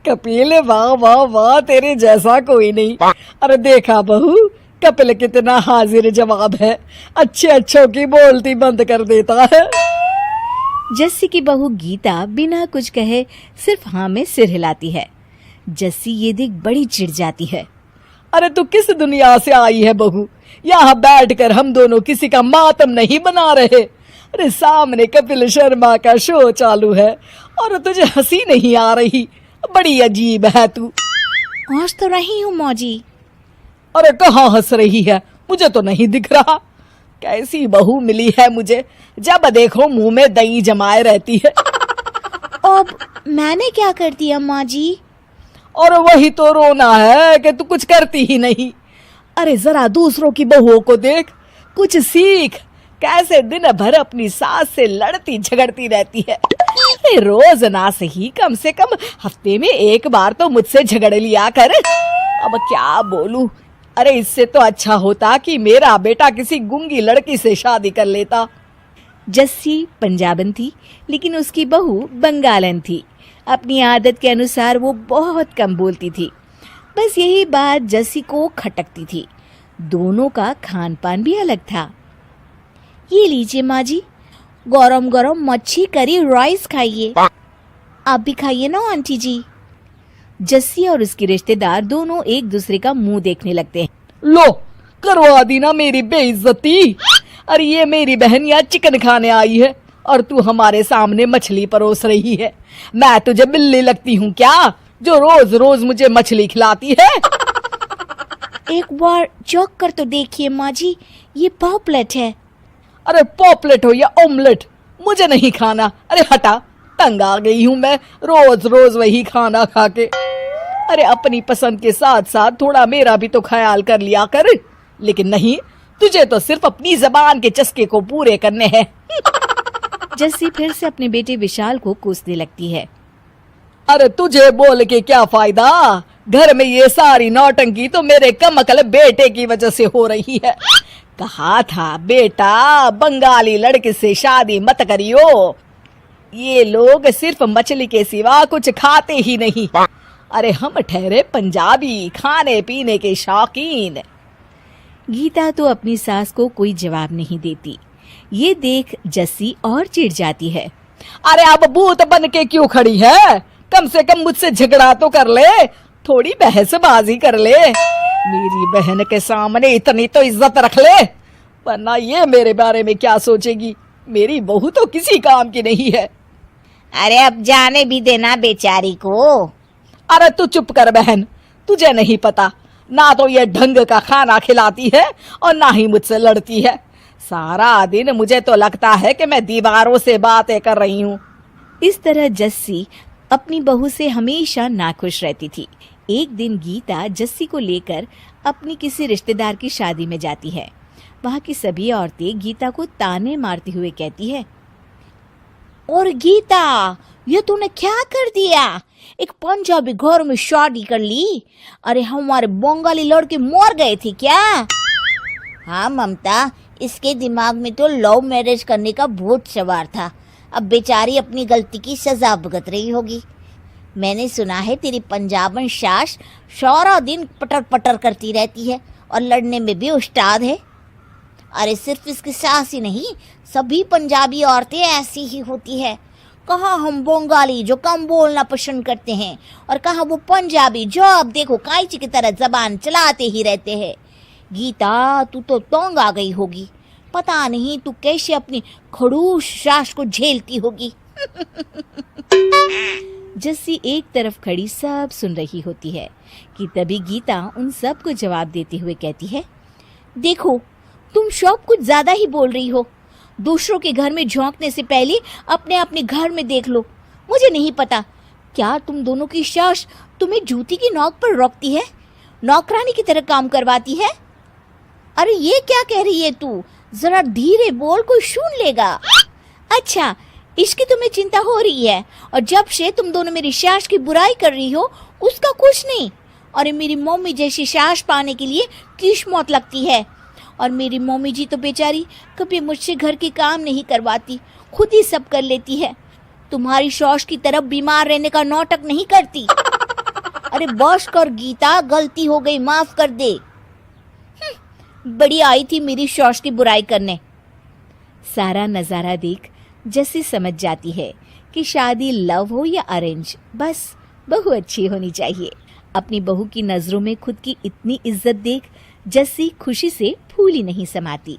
कपिल, वाह वाह वाह, तेरे जैसा कोई नहीं। अरे देखा बहू, कपिल कितना हाजिर जवाब है, अच्छे अच्छों की बोलती बंद कर देता है। जस्सी की बहू गीता बिना कुछ कहे सिर्फ हाँ में सिर हिलाती है। जस्सी ये देख बड़ी चिढ़ जाती है। अरे तू किस दुनिया से आई है बहू? यहाँ बैठकर हम दोनों किसी का मातम नहीं बना रहे। अरे सामने कपिल शर्मा का शो चालू है और तुझे हंसी नहीं आ रही। बड़ी अजीब है तू। हंस तो रही हूँ मौजी। अरे कहाँ हंस रही है? मुझे तो नहीं दिख रहा। कैसी बहू मिली है मुझे, जब देखो मुंह में दही जमाए रहती है। अब मैंने क्या कर दिया माँ जी? और वही तो रोना है कि तू कुछ करती ही नहीं। अरे जरा दूसरों की बहुओं को देख, कुछ सीख। कैसे दिन भर अपनी सास से लड़ती झगड़ती रहती है। रोज ना सही, कम से कम हफ्ते में एक बार तो मुझसे झगड़ लिया कर। अब क्या बोलूं? अरे इससे तो अच्छा होता कि मेरा बेटा किसी गूंगी लड़की से शादी कर लेता। जस्सी पंजाबन थी, लेकिन उसकी बहू बंगालन थी। अपनी आदत के अनुसार वो बहुत कम बोलती थी। बस यही बात जस्सी को खटकती थी। दोनों का खान पान भी अलग था। ये लीजिए माँ जी, गरम गरम मच्छी करी राइस खाइए। आप भी खाइए ना आंटी जी। जस्सी और उसकी रिश्तेदार दोनों एक दूसरे का मुंह देखने लगते हैं। लो, करवा दी ना मेरी बेइज्जती। अरे ये मेरी बहन यहाँ चिकन खाने आई है और तू हमारे सामने मछली परोस रही है। मैं तुझे बिल्ली लगती हूँ क्या, जो रोज रोज मुझे मछली खिलाती है? एक बार चौंक कर तो देखिए माँ जी, ये पॉपलेट है। अरे पॉपलेट हो या ऑमलेट, मुझे नहीं खाना। अरे हटा, तंग आ गई हूँ मैं रोज रोज वही खाना खा के। अरे अपनी पसंद के साथ साथ थोड़ा मेरा भी तो ख्याल कर लिया कर। लेकिन नहीं, तुझे तो सिर्फ अपनी जबान के चस्के को पूरे करने हैं। जस्सी फिर से अपने बेटे विशाल को कोसने लगती है। अरे तुझे बोल के क्या फायदा? घर में ये सारी नौटंकी तो मेरे कमकल बेटे की वजह से हो रही है। कहा था बेटा, बंगाली लड़के से शादी मत करियो। ये लोग सिर्फ मछली के सिवा कुछ खाते ही नहीं। अरे हम ठहरे पंजाबी, खाने पीने के शौकीन। गीता तो अपनी सास को कोई जवाब नहीं देती। ये देख जस्सी और चिढ़ जाती है। अरे अब भूत बन के क्यों खड़ी है? कम से कम मुझसे झगड़ा तो कर ले, थोड़ी बहसबाजी कर ले। मेरी बहन के सामने इतनी तो इज्जत रख ले, वरना ये मेरे बारे में क्या सोचेगी। मेरी बहू तो किसी काम की नहीं है। अरे अब जाने भी देना बेचारी को। अरे तू चुप कर बहन, तुझे नहीं पता, ना तो ये ढंग का खाना खिलाती है और ना ही मुझसे लड़ती है। सारा दिन मुझे तो लगता है कि मैं दीवारों से बातें कर रही हूँ। इस तरह जस्सी अपनी बहू से हमेशा नाखुश रहती थी। एक दिन गीता जस्सी को लेकर अपनी किसी रिश्तेदार की शादी में जाती है। वहाँ की सभी औरतें गीता को ताने मारती हुए कहती है, और गीता, ये तूने क्या कर दिया? एक पंजाबी घर में शादी कर ली? अरे हमारे बंगाली लड़के मर गए थे क्या? हाँ ममता, इसके दिमाग में तो लव मैरिज करने का भूत सवार था। अब बेचारी अपनी गलती की सजा भुगत रही होगी। मैंने सुना है तेरी पंजाबन सास सारा दिन पटर पटर करती रहती है और लड़ने में भी उस्ताद है। अरे सिर्फ इसकी सास ही नहीं, सभी पंजाबी औरतें ऐसी ही होती है। कहाँ हम बंगाली जो कम बोलना पसंद करते हैं, और कहाँ वो पंजाबी जो अब देखो कांची की तरह जबान चलाते ही रहते हैं। गीता, तू तो तंग आ गई होगी। पता नहीं तू कैसे अपनी खड़ूस सास को झेलती होगी। जस्सी एक तरफ खड़ी सब सुन रही होती है कि तभी गीता उन सब को जवाब देते हुए कहती है, देखो तुम सब कुछ ज्यादा ही बोल रही हो। दूसरों के घर में झोंकने से पहले अपने घर में देख लो। मुझे नहीं पता, क्या तुम दोनों की सास तुम्हें जूती की नोक पर रखती है, नौकरानी की तरह काम करवाती है? अरे ये क्या कह रही है तू? जरा धीरे बोल, कोई सुन लेगा। अच्छा, इसकी तुम्हें चिंता हो रही है, और जब से तुम दोनों मेरी सास की बुराई कर रही हो उसका कुछ नहीं। अरे मेरी मम्मी जैसी सास पाने के लिए किस्मत लगती है। और मेरी मम्मी जी तो बेचारी कभी मुझसे घर के काम नहीं करवाती, खुद ही सब कर लेती है। तुम्हारी शौश की तरफ बीमार रहने का नाटक नहीं करती। अरे बस कर गीता, गलती हो गई, माफ कर दे। बड़ी आई थी मेरी शौश की बुराई करने। सारा नजारा देख जस्सी समझ जाती है कि शादी लव हो या अरेंज, बस बहू अच्छी होनी चाहिए। अपनी बहू की नजरों में खुद की इतनी इज्जत देख जस्सी खुशी से फूली नहीं समाती।